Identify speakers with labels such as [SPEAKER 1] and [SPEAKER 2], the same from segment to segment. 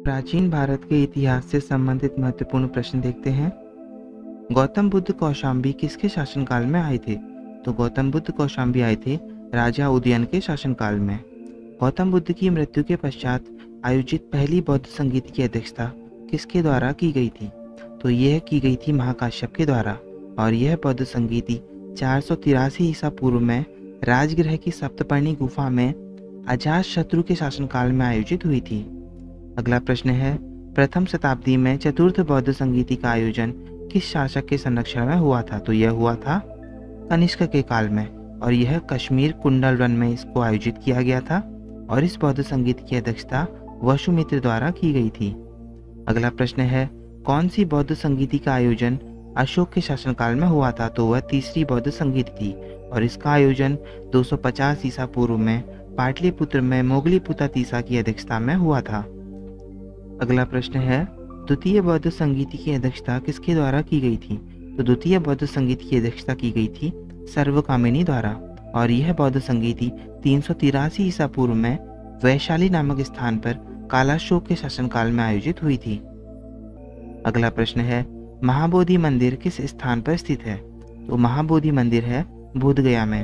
[SPEAKER 1] प्राचीन भारत के इतिहास से संबंधित महत्वपूर्ण प्रश्न देखते हैं। गौतम बुद्ध कौशाम्बी किसके शासनकाल में आए थे? तो गौतम बुद्ध कौशाम्बी आए थे राजा उदयन के शासनकाल में। गौतम बुद्ध की मृत्यु के पश्चात आयोजित पहली बौद्ध संगीत की अध्यक्षता किसके द्वारा की गई थी? तो यह की गई थी महाकाश्यप के द्वारा, और यह बौद्ध संगीति 483 ईसा पूर्व में राजगृह की सप्तपर्णी गुफा में अजातशत्रु के शासनकाल में आयोजित हुई थी। अगला प्रश्न है, प्रथम शताब्दी में चतुर्थ बौद्ध संगीति का आयोजन किस शासक के संरक्षण में हुआ था? तो यह हुआ था कनिष्क के काल में, और यह कश्मीर कुंडल वन में इसको आयोजित किया गया था, और इस बौद्ध संगीत की अध्यक्षता वसुमित्र द्वारा की गई थी। अगला प्रश्न है, कौन सी बौद्ध संगीति का आयोजन अशोक के शासनकाल में हुआ था? तो वह तीसरी बौद्ध संगीत थी, और इसका आयोजन 250 ईसा पूर्व में पाटलिपुत्र में मोगलीपुता तीसा की अध्यक्षता में हुआ था। अगला प्रश्न है, द्वितीय बौद्ध संगीति की अध्यक्षता किसके द्वारा की गई थी? तो द्वितीय बौद्ध संगीत की अध्यक्षता की गई थी सर्वकामिनी द्वारा, और यह बौद्ध संगीति 383 ईसा पूर्व में वैशाली नामक स्थान पर कालाशोक के शासनकाल में आयोजित हुई थी। अगला प्रश्न है, महाबोधि मंदिर किस स्थान पर स्थित है? तो महाबोधि मंदिर है बोधगया में,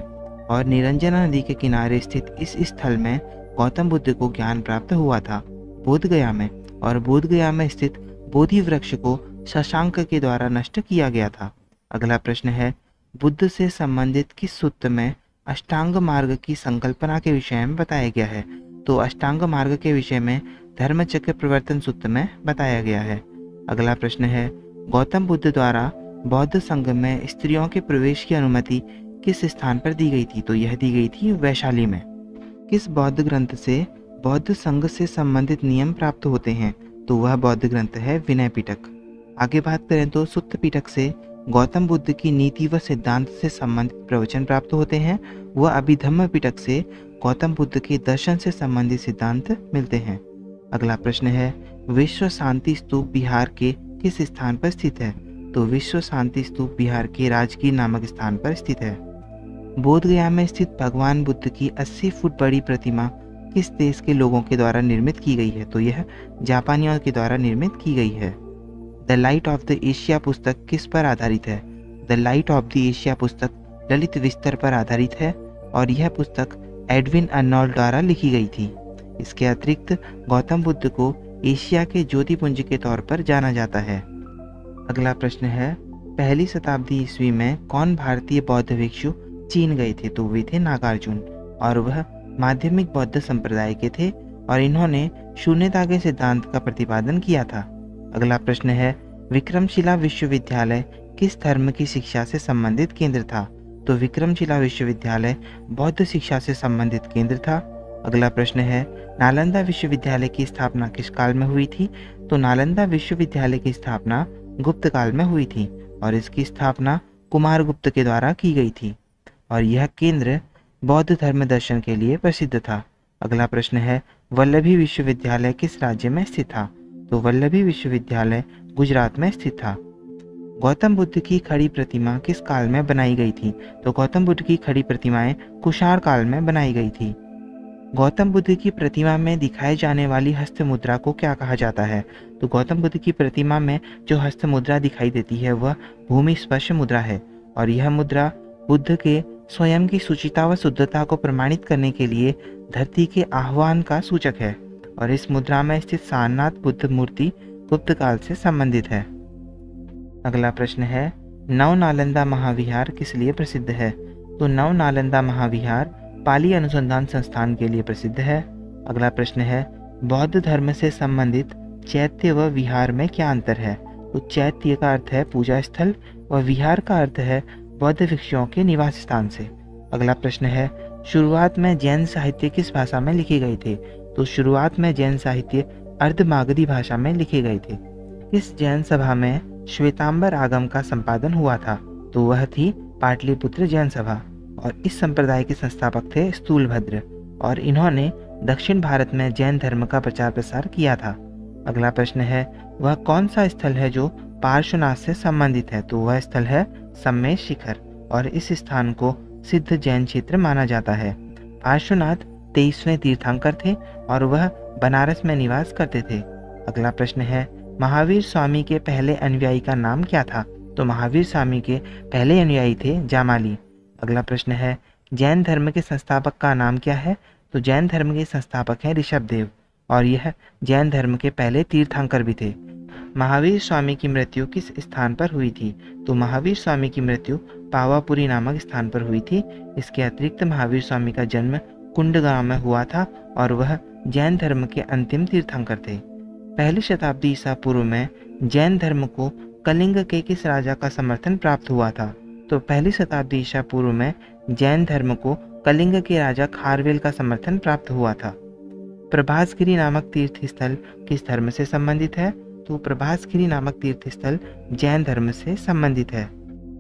[SPEAKER 1] और निरंजना नदी के किनारे स्थित इस स्थल में गौतम बुद्ध को ज्ञान प्राप्त हुआ था, बोधगया में। और बोधगया में स्थित बोधि वृक्ष को शशांक के द्वारा नष्ट किया गया था। अगला प्रश्न है, बुद्ध से संबंधित किस सूत्र में अष्टांग मार्ग की संकल्पना के विषय में बताया गया है? तो अष्टांग मार्ग के विषय में धर्मचक्र प्रवर्तन सूत्र में बताया गया है। अगला प्रश्न है, गौतम बुद्ध द्वारा बौद्ध संघ में स्त्रियों के प्रवेश की अनुमति किस स्थान पर दी गई थी? तो यह दी गई थी वैशाली में। किस बौद्ध ग्रंथ से बौद्ध संघ से संबंधित नियम प्राप्त होते हैं? तो वह बौद्ध ग्रंथ है विनय पिटक। आगे बात करें तो सुत्त पिटक से गौतम बुद्ध की नीति व सिद्धांत से संबंधित प्रवचन प्राप्त होते हैं। वह अभिधम्म पिटक से गौतम बुद्ध के दर्शन से संबंधित सिद्धांत मिलते हैं। अगला प्रश्न है, विश्व शांति स्तूप बिहार के किस स्थान पर स्थित है? तो विश्व शांति स्तूप बिहार के राजगीर नामक स्थान पर स्थित है। बोधगया में स्थित भगवान बुद्ध की 80 फुट बड़ी प्रतिमा किस देश के लोगों के द्वारा निर्मित की गई है? तो यह जापानियों के द्वारा निर्मित की गई है। The light of the Asia पुस्तक किस पर आधारित है? The light of the Asia पुस्तक ललित विस्तर पर आधारित है, और यह पुस्तक एडविन अर्नोल्ड द्वारा लिखी गई थी। इसके अतिरिक्त गौतम बुद्ध को एशिया के ज्योतिपुंज के तौर पर जाना जाता है। अगला प्रश्न है, पहली शताब्दी ईस्वी में कौन भारतीय बौद्ध भिक्षु चीन गए थे? तो वे थे नागार्जुन, और वह माध्यमिक बौद्ध संप्रदाय के थे, और इन्होंने शून्यता के सिद्धांत का प्रतिपादन किया था। अगला प्रश्न है, विक्रमशिला विश्वविद्यालय किस धर्म की शिक्षा से संबंधित केंद्र था? तो विक्रमशिला विश्वविद्यालय बौद्ध शिक्षा से संबंधित केंद्र था। अगला प्रश्न है, नालंदा विश्वविद्यालय की स्थापना किस काल में हुई थी? तो नालंदा विश्वविद्यालय की स्थापना गुप्त काल में हुई थी, और इसकी स्थापना कुमारगुप्त के द्वारा की गई थी, और यह केंद्र बौद्ध धर्म दर्शन के लिए प्रसिद्ध था। अगला प्रश्न है, वल्लभी विश्वविद्यालय किस राज्य में स्थित था? तो वल्लभी विश्वविद्यालय गुजरात में स्थित था। गौतम बुद्ध की खड़ी प्रतिमा किस काल में बनाई गई थी? तो गौतम बुद्ध की खड़ी प्रतिमाएं कुषाण काल में बनाई गई थी। गौतम बुद्ध की प्रतिमा में दिखाई जाने वाली हस्त मुद्रा को क्या कहा जाता है? तो गौतम बुद्ध की प्रतिमा में जो हस्त मुद्रा दिखाई देती है वह भूमि स्पर्श मुद्रा है, और यह मुद्रा बुद्ध के स्वयं की शुचिता व शुद्धता को प्रमाणित करने के लिए धरती के आह्वान का सूचक है, और इस मुद्रा में स्थित सारनाथ बुद्ध मूर्ति गुप्त काल से संबंधित है। अगला प्रश्न है, नव नालंदा महाविहार किस लिए प्रसिद्ध है? तो नव नालंदा महाविहार पाली अनुसंधान संस्थान के लिए प्रसिद्ध है। अगला प्रश्न है, बौद्ध धर्म से संबंधित चैत्य व विहार में क्या अंतर है? तो चैत्य का अर्थ है पूजा स्थल, व विहार का अर्थ है बौद्ध भिक्षुओं के निवास स्थान से। अगला प्रश्न है, शुरुआत में जैन साहित्य किस भाषा में लिखे गए थे? तो शुरुआत में जैन साहित्य अर्धमागधी भाषा में लिखे गए थे। इस जैन सभा में श्वेतांबर आगम का संपादन हुआ था? तो वह थी पाटलिपुत्र जैन सभा, और इस संप्रदाय के संस्थापक थे स्थूलभद्र, और इन्होंने दक्षिण भारत में जैन धर्म का प्रचार प्रसार किया था। अगला प्रश्न है, वह कौन सा स्थल है जो पार्श्वनाथ से संबंधित है? तो वह स्थल है सम्मेश शिखर, और इस स्थान को सिद्ध जैन क्षेत्र माना जाता है। पार्श्वनाथ 23वें तीर्थंकर थे, और वह बनारस में निवास करते थे। अगला प्रश्न है, महावीर स्वामी के पहले अनुयायी का नाम क्या था? तो महावीर स्वामी के पहले अनुयायी थे जामाली। अगला प्रश्न है, जैन धर्म के संस्थापक का नाम क्या है? तो जैन धर्म के संस्थापक हैं ऋषभदेव और यह जैन धर्म के पहले तीर्थंकर भी थे। महावीर स्वामी की मृत्यु किस स्थान पर हुई थी? तो महावीर स्वामी की मृत्यु पावापुरी नामक स्थान पर हुई थी। इसके अतिरिक्त महावीर स्वामी का जन्म कुंड गांव में हुआ था और वह जैन धर्म के अंतिम तीर्थंकर थे। पहली शताब्दी ईसा पूर्व में जैन धर्म को कलिंग के किस राजा का समर्थन प्राप्त हुआ था? तो पहली शताब्दी ईसा पूर्व में जैन धर्म को कलिंग के राजा खारवेल का समर्थन प्राप्त हुआ था। प्रभासगिरी नामक तीर्थ स्थल किस धर्म से संबंधित है? तो प्रभासगिरी नामक तीर्थ स्थल जैन धर्म से संबंधित है।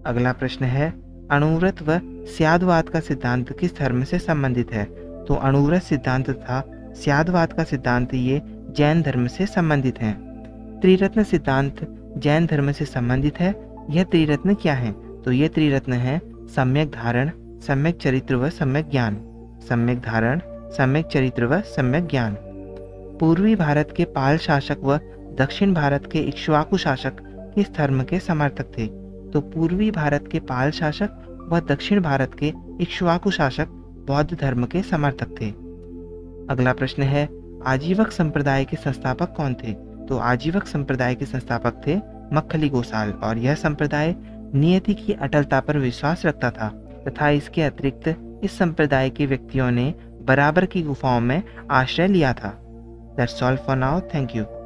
[SPEAKER 1] अगला प्रश्न है, अणुव्रत व स्यादवाद का सिद्धांत किस धर्म से संबंधित है? तो अणुव्रत सिद्धांत तथा स्यादवाद का सिद्धांत ये जैन धर्म से संबंधित हैं। त्रिरत्न सिद्धांत जैन धर्म से संबंधित है। यह त्रिरत्न क्या है? तो ये त्रिरत्न है सम्यक धारण, सम्यक चरित्र व सम्यक ज्ञान। सम्यक धारण, सम्यक चरित्र व सम्यक ज्ञान। पूर्वी भारत के पाल शासक व दक्षिण भारत के इक्ष्वाकु शासक किस धर्म के समर्थक थे? तो पूर्वी भारत के पाल शासक व दक्षिण भारत के इक्ष्वाकु शासक बौद्ध धर्म के समर्थक थे। अगला प्रश्न है, आजीवक संप्रदाय के संस्थापक कौन थे? तो आजीवक संप्रदाय के संस्थापक थे मक्खली गोसाल और यह संप्रदाय नियति की अटलता पर विश्वास रखता था तथा इसके अतिरिक्त इस संप्रदाय के व्यक्तियों ने बराबर की गुफाओं में आश्रय लिया था। That's all for now. Thank you.